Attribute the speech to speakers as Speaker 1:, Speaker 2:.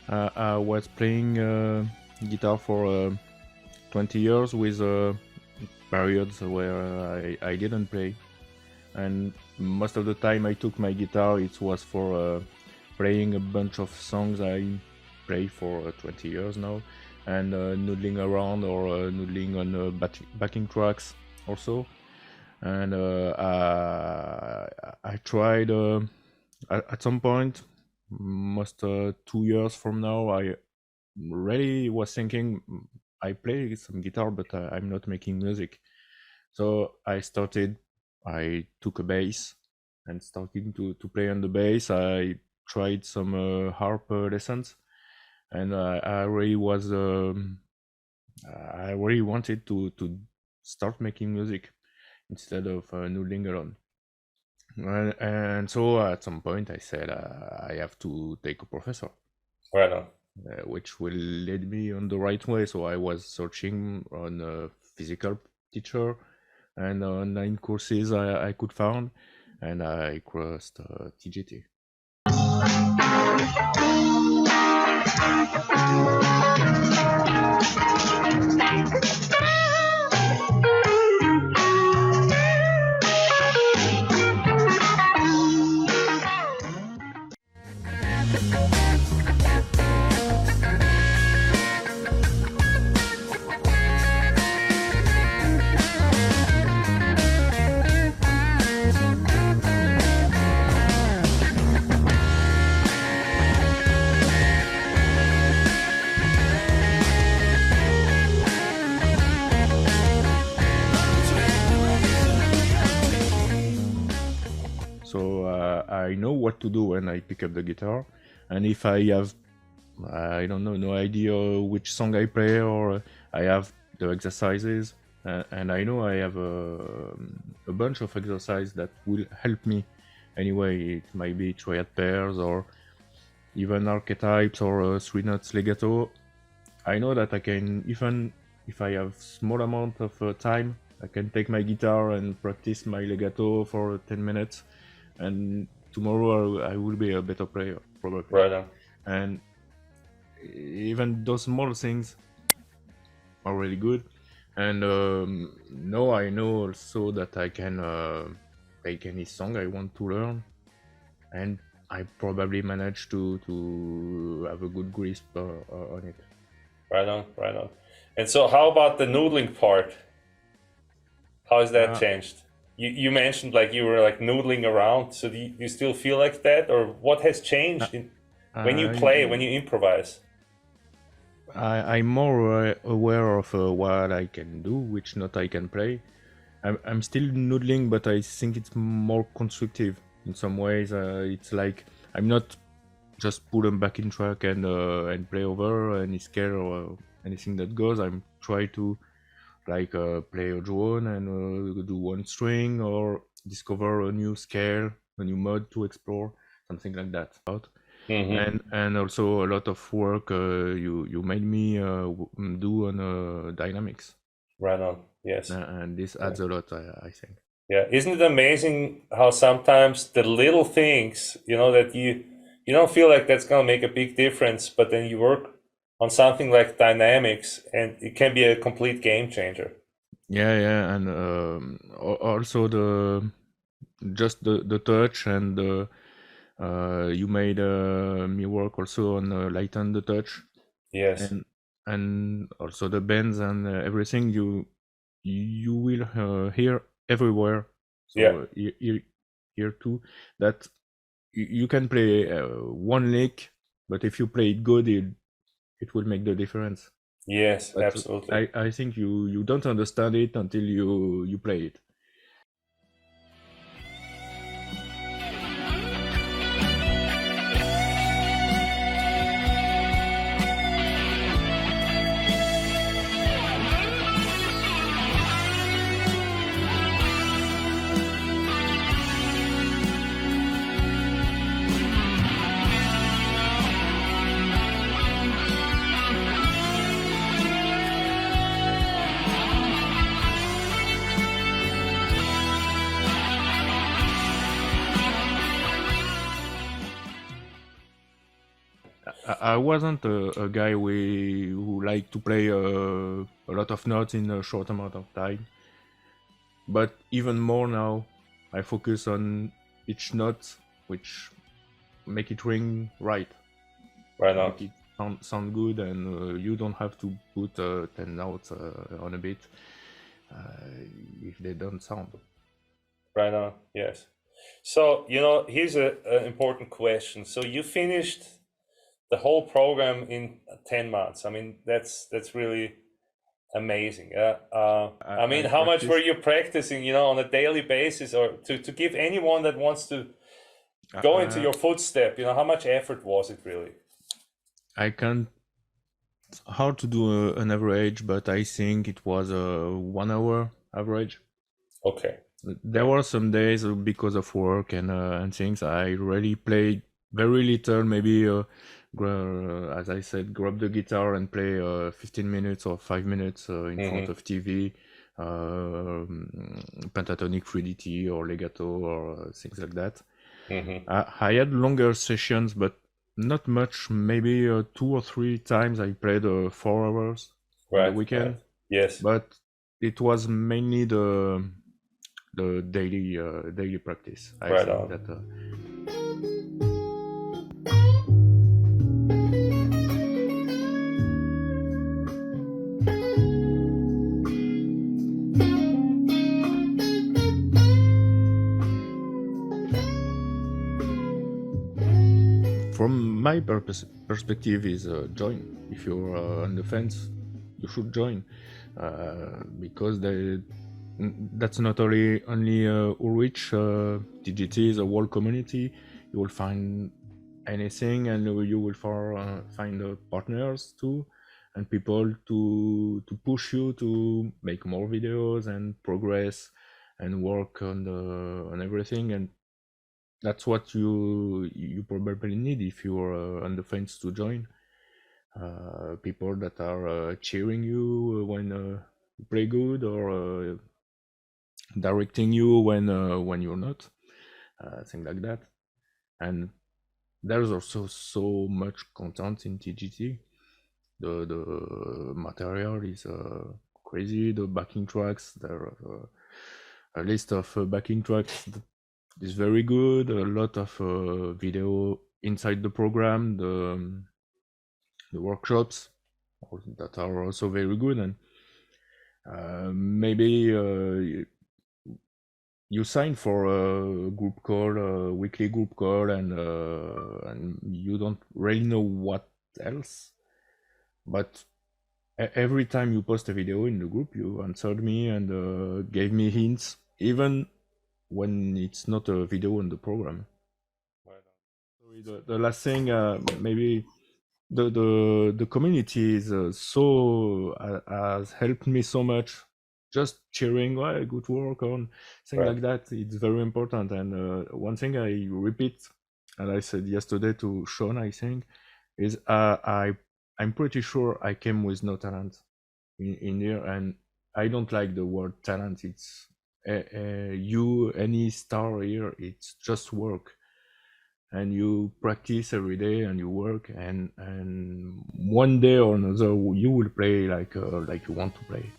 Speaker 1: I was playing guitar for 20 years with periods where I didn't play. And most of the time I took my guitar, it was for playing a bunch of songs I play for 20 years now, and noodling around or noodling on backing tracks also. And I tried at some point, most 2 years from now, I really was thinking I play some guitar, but I'm not making music. So I took a bass and started to play on the bass. I tried some harp lessons, and I really wanted to start making music instead of noodling alone. And so at some point I said I have to take a professor,
Speaker 2: Right on.
Speaker 1: which will lead me on the right way. So I was searching on a physical teacher and online courses I could find, and I crossed TGT. So I know what to do when I pick up the guitar, and if I have, I don't know, no idea which song I play, or I have the exercises, and I know I have a bunch of exercises that will help me. Anyway, it might be triad pairs or even archetypes or three notes legato. I know that I can, even if I have small amount of time, I can take my guitar and practice my legato for 10 minutes, and tomorrow I will be a better player, probably.
Speaker 2: Right on.
Speaker 1: And even those small things are really good. And now I know also that I can take any song I want to learn, and I probably manage to have a good grasp on it.
Speaker 2: Right on. Right on. And so, how about the noodling part? How has that changed? You mentioned like you were like noodling around. So do you still feel like that, or what has changed when you play, when you improvise?
Speaker 1: I'm more aware of what I can do, which note I can play. I'm still noodling, but I think it's more constructive in some ways. It's like I'm not just put them back in track and play over any scale or anything that goes. I'm try to like play a drone and do one string or discover a new scale, a new mode to explore, something like that. And also a lot of work you made me do on dynamics.
Speaker 2: Right on. Yes.
Speaker 1: And this adds a lot, I think.
Speaker 2: Yeah, isn't it amazing how sometimes the little things, that you don't feel like that's gonna make a big difference, but then you work on something like dynamics, and it can be a complete game changer.
Speaker 1: Yeah, and also just the touch, and you made me work also on lighten the touch.
Speaker 2: Yes.
Speaker 1: And also the bends and everything you will hear everywhere. So
Speaker 2: Yeah.
Speaker 1: here too, that you can play one lick, but if you play it good, it will make the difference.
Speaker 2: Yes,
Speaker 1: But
Speaker 2: absolutely.
Speaker 1: I think you don't understand it until you play it. I wasn't a guy who liked to play a lot of notes in a short amount of time. But even more now, I focus on each note, which make it ring right,
Speaker 2: Right on.
Speaker 1: make it sound good, and you don't have to put 10 notes on a beat if they don't sound.
Speaker 2: Right on. Yes. So, here's an important question. So you finished the whole program in 10 months. I mean, that's really amazing. I mean,
Speaker 1: I
Speaker 2: how much were
Speaker 1: practiced.
Speaker 2: you practicing, on a daily basis, or to give anyone that wants to go into
Speaker 1: I,
Speaker 2: your footstep, how much effort was it really?
Speaker 1: I can't hard to do an average, but I think it was a 1 hour average.
Speaker 2: Okay.
Speaker 1: There were some days because of work and things I really played very little, maybe as I said, grab the guitar and play 15 minutes or 5 minutes in front of TV, pentatonic fluidity or legato or things like that. I had longer sessions, but not much. Maybe 2 or 3 times I played 4 hours on the
Speaker 2: Right.
Speaker 1: weekend,
Speaker 2: Yes.
Speaker 1: but it was mainly the daily practice. I
Speaker 2: Right
Speaker 1: think
Speaker 2: on.
Speaker 1: that from my perspective is join. If you're on the fence, you should join because that's not only Ulrich. TGT is a whole community. You will find anything, and you will find partners too, and people to push you to make more videos and progress and work on everything. And that's what you probably need if you're on the fence to join. People that are cheering you when you play good, or directing you when you're not, things like that. And there's also so much content in TGT. The material is crazy. The backing tracks, there are a list of backing tracks that is very good. A lot of video inside the program. The workshops that are also very good. And maybe you sign for a group call, a weekly group call, and you don't really know what else. But every time you post a video in the group, you answered me and gave me hints, even when it's not a video on the program. Sorry, the last thing, maybe the community is has helped me so much. Just cheering, "Well, good work" on things
Speaker 2: Right.
Speaker 1: like that. It's very important. And one thing I repeat, and I said yesterday to Sean, I think, is I'm pretty sure I came with no talent in here, and I don't like the word talent. It's any star here. It's just work, and you practice every day and you work, and one day or another you will play like you want to play.